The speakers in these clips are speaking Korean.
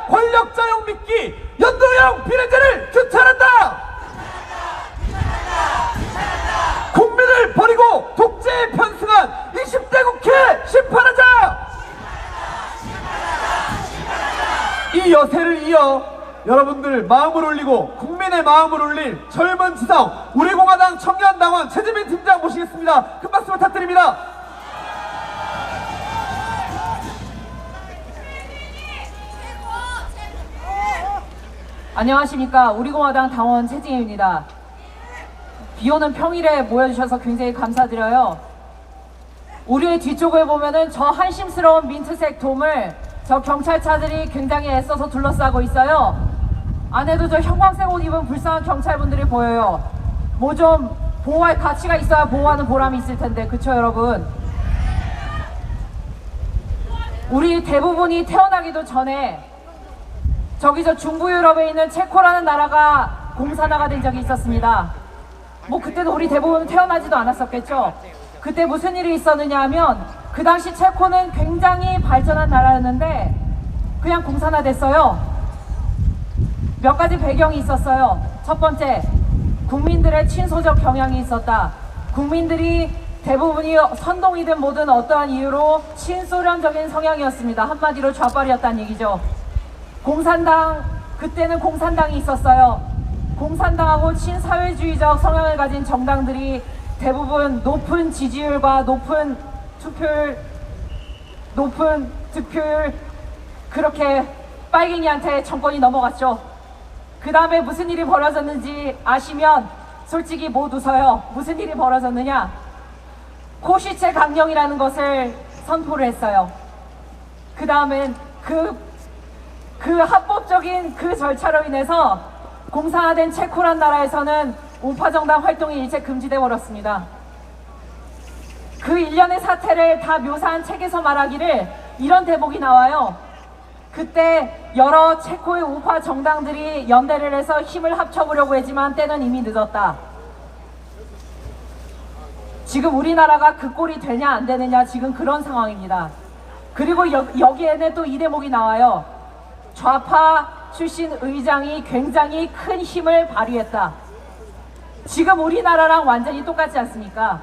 위한 권력자용 미끼 연동형 비례제를 규탄한다. 국민을 버리고 독재에 편승한 20대 국회 심판하자. 이 여세를 이어 여러분들 마음을 올리고 국민의 마음을 올릴 젊은 지성 우리공화당 청년당원 최재민 팀장 모시겠습니다. 큰 박수 부탁드립니다. 안녕하십니까. 우리공화당 당원 최진희입니다. 비오는 평일에 모여주셔서 굉장히 감사드려요. 우리의 뒤쪽을 보면은 저 한심스러운 민트색 돔을 저 경찰차들이 굉장히 애써서 둘러싸고 있어요. 안에도 저 형광색 옷 입은 불쌍한 경찰분들이 보여요. 뭐 좀 보호할 가치가 있어야 보호하는 보람이 있을 텐데, 그쵸 여러분? 우리 대부분이 태어나기도 전에 저기 저 중부 유럽에 있는 체코라는 나라가 공산화가 된 적이 있었습니다. 뭐 그때도 우리 대부분 태어나지도 않았었겠죠. 그때 무슨 일이 있었느냐 하면 그 당시 체코는 굉장히 발전한 나라였는데 그냥 공산화됐어요. 몇 가지 배경이 있었어요. 첫 번째, 국민들의 친소적 경향이 있었다. 국민들이 대부분이 선동이든 뭐든 어떠한 이유로 친소련적인 성향이었습니다. 한마디로 좌빨이었다는 얘기죠. 공산당, 그때는 공산당이 있었어요. 공산당하고 친사회주의적 성향을 가진 정당들이 대부분 높은 지지율과 높은 득표율 그렇게 빨갱이한테 정권이 넘어갔죠. 그 다음에 무슨 일이 벌어졌는지 아시면 솔직히 못 웃어요. 무슨 일이 벌어졌느냐? 코시체 강령이라는 것을 선포를 했어요. 그 다음엔 그 합법적인 그 절차로 인해서 공산화된 체코란 나라에서는 우파정당 활동이 일체 금지되어 버렸습니다. 그 일련의 사태를 다 묘사한 책에서 말하기를 이런 대목이 나와요. 그때 여러 체코의 우파 정당들이 연대를 해서 힘을 합쳐보려고 했지만 때는 이미 늦었다. 지금 우리나라가 그 꼴이 되냐 안 되느냐 지금 그런 상황입니다. 그리고 여기에는 또 이 대목이 나와요. 좌파 출신 의장이 굉장히 큰 힘을 발휘했다. 지금 우리나라랑 완전히 똑같지 않습니까?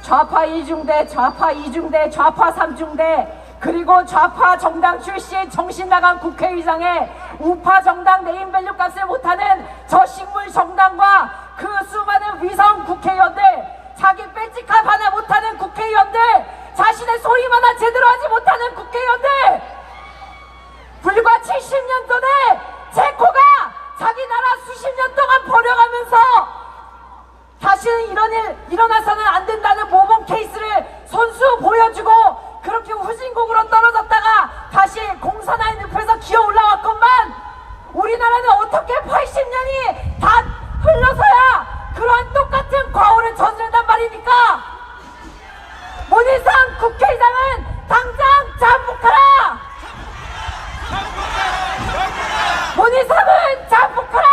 좌파 1중대, 좌파 2중대, 좌파 3중대, 그리고 좌파 정당 출신 정신나간 국회의장의 우파 정당 네임밸류 값을 못하는 저 식물 정당과 그 수많은 위성 국회의원들, 자기 배지값 하나 못하는 국회의원들, 자신의 소리만 하나 제대로 하지 못하는 국회의원들, 불과 70년 전에 체코가 자기 나라 수십 년 동안 버려가면서 다시는 이런 일 일어나서는 안 된다는 모범 케이스를 손수 보여주고 그렇게 후진국으로 떨어졌다가 다시 공산화의 늪에서 기어 올라왔건만 우리나라는 어떻게 80년이 다 흘러서야 그러한 똑같은 과오를 저지른단 말입니까? 문희상 국회의장은 당장 잠복하라! 문희상은 잠복하라!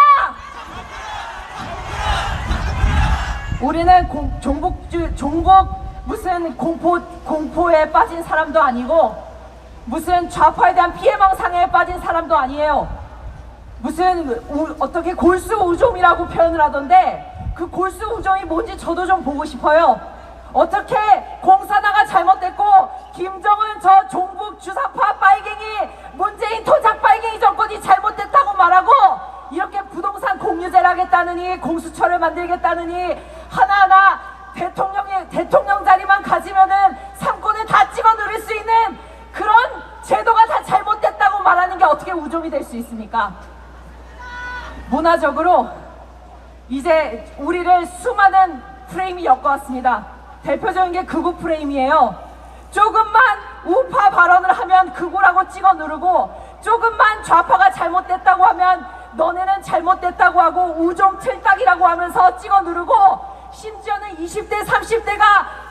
우리는 종북 무슨 공포에 빠진 사람도 아니고 무슨 좌파에 대한 피해망상에 빠진 사람도 아니에요. 무슨 어떻게 골수우종이라고 표현을 하던데 그 골수우종이 뭔지 저도 좀 보고 싶어요. 어떻게 공산화가 잘못됐고 김정은 저 종북 주사파 빨갱이 문재인 토작 빨갱이 정권이 잘못됐다고 말하고 이렇게 부동산 공유제를 하겠다느니 공수처를 만들겠다느니 하나하나 대통령 자리만 가지면은 상권을 다 찍어 누릴 수 있는 그런 제도가 다 잘못됐다고 말하는 게 어떻게 우종이 될 수 있습니까? 문화적으로 이제 우리를 수많은 프레임이 엮어왔습니다. 대표적인 게 극우 프레임이에요. 조금만 우파 발언을 하면 극우라고 찍어 누르고 조금만 좌파가 잘못됐다고 하면 너네는 잘못됐다고 하고 우종 틀딱이라고 하면서 찍어 누르고 심지어는 20대 30대가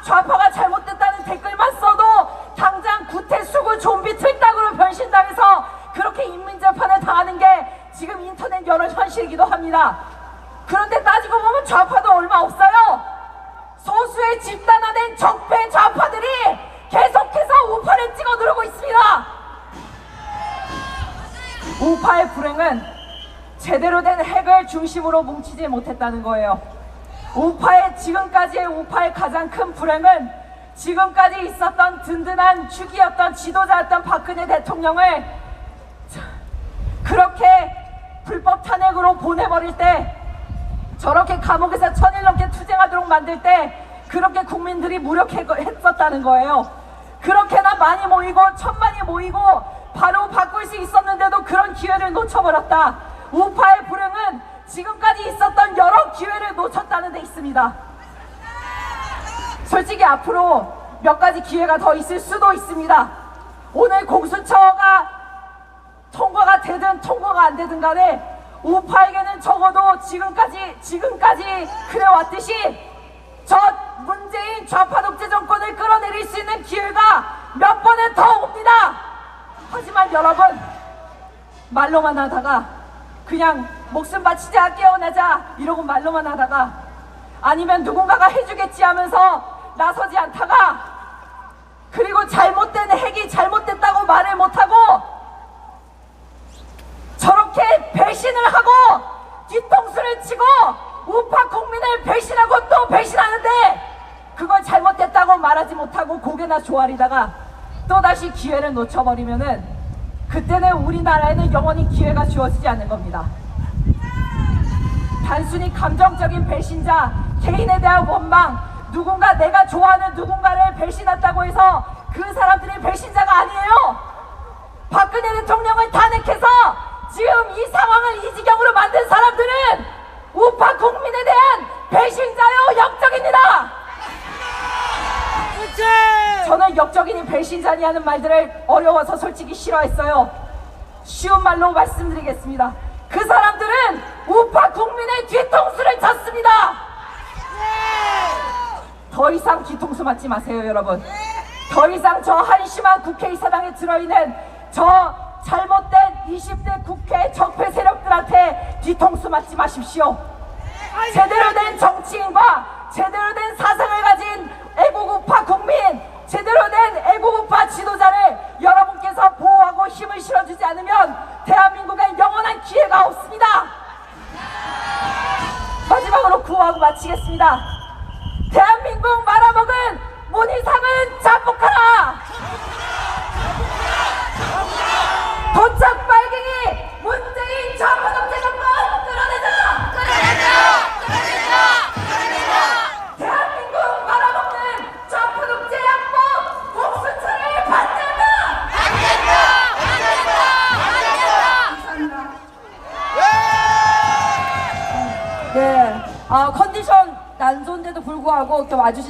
좌파가 잘못됐다는 댓글만 써도 당장 구태수구 좀비 틀딱으로 변신당해서 그렇게 인민재판을 당하는 게 지금 인터넷 여러 현실이기도 합니다. 그런데 따지고 보면 좌파도 얼마 없어요. 소수의 집단화된 적폐 좌파들이 계속해서 우파를 찍어 누르고 있습니다. 우파의 불행은 제대로 된 핵을 중심으로 뭉치지 못했다는 거예요. 지금까지의 우파의 가장 큰 불행은 지금까지 있었던 든든한 축이었던 지도자였던 박근혜 대통령을 그렇게 불법 탄핵으로 보내버릴 때, 저렇게 감옥에서 1000일 넘게 투쟁하도록 만들 때 그렇게 국민들이 무력했었다는 거예요. 그렇게나 많이 모이고 1000만이 모이고 바로 바꿀 수 있었는데도 그런 기회를 놓쳐버렸다. 우파의 불행은 지금까지 있었던 여러 기회를 놓쳤다는 데 있습니다. 솔직히 앞으로 몇 가지 기회가 더 있을 수도 있습니다. 오늘 공수처가 통과가 되든 통과가 안 되든 간에 우파에게는 적어도 지금까지 그래왔듯이 저 문재인 좌파 독재 정권을 끌어내릴 수 있는 기회가 몇 번은 더 옵니다. 하지만 여러분, 말로만 하다가 그냥 목숨 바치자 깨어나자 이러고 말로만 하다가, 아니면 누군가가 해주겠지 하면서 나서지 않다가, 그리고 잘못된 핵이 잘못됐다고 말을 못하고 저렇게 배신을 하고 뒤통수를 치고 우파 국민을 배신하고 또 배신하는데, 그걸 잘못됐다고 말하지 못하고 고개나 조아리다가 또다시 기회를 놓쳐버리면은 그때는 우리나라에는 영원히 기회가 주어지지 않는 겁니다. 단순히 감정적인 배신자, 개인에 대한 원망, 내가 좋아하는 누군가를 배신했다고 해서 그 사람들이 배신자가 아니에요. 박근혜 대통령을 탄핵해서 지금 이 상황을 이 지경으로 만든 사람들은 우파 국민에 대한 배신자요, 역적입니다. 저는 역적이니 배신자니 하는 말들을 어려워서 솔직히 싫어했어요. 쉬운 말로 말씀드리겠습니다. 그 사람들은 우파 국민의 뒤통수를 쳤습니다. 더 이상 뒤통수 맞지 마세요, 여러분. 더 이상 저 한심한 국회의사당에 들어있는 저 잘못된 20대 국회 적폐 세력들한테 뒤통수 맞지 마십시오. 제대로 된 정치인과 제대로 된 사상을 가진 애국우파 국민, 제대로 된 애국우파 지도자를 여러분께서 보호하고 힘을 실어주지 않으면 대한민국에 영원한 기회가 없습니다. 마지막으로 구호하고 마치겠습니다. 대한민국 말아먹은 문희상은 자폭하라! 도착 빨갱이 문재인 좌파 독재 정권 끌어내자! 대한민국 말아먹는 좌파 독재 양복 공수처를 반대한다! 네, 컨디션 안 좋은데도 불구하고 이렇게 와주신